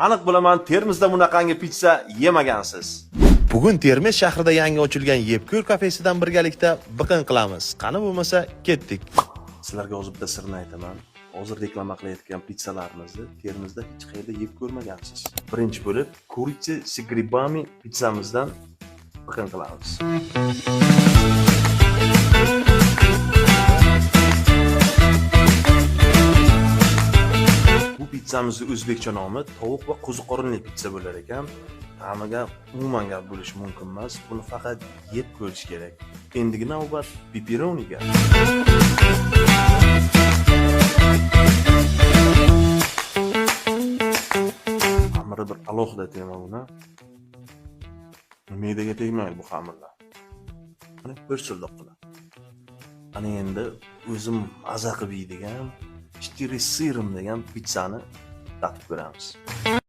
Aniq bilaman, Termizda bunaqangi pitsa yemagansiz. Bugun Termiz shahrida yangi ochilgan Yebko'r kafesidan birgalikda biqin qilamiz. Qani bo'lmasa, ketdik. Sizlarga hozir bitta sirni aytaman. Hozir reklama qilayotgan pitsalarimizni Termizda hech qayerda yeb ko'rmagansiz. Birinchi bo'lib, kurica с грибами pitsamizdan biqin qilamiz. Bu pitsamizning o'zbekcha nomi tovuq va qo'ziqorinli pitsa bo'lar ekan. Ta'miga umuman gap bo'lish mumkin emas. Buni faqat yeb ko'rish kerak. Endigi navbat pepperoniga. Xamiri bir alohida tema buni. Me'daga tegmaydi bu xamirlar. Mana bir sildoq qiladi. Ana endi o'zim maza qilib yeydigan 4 sirm degan pitsani tatib ko'ramiz.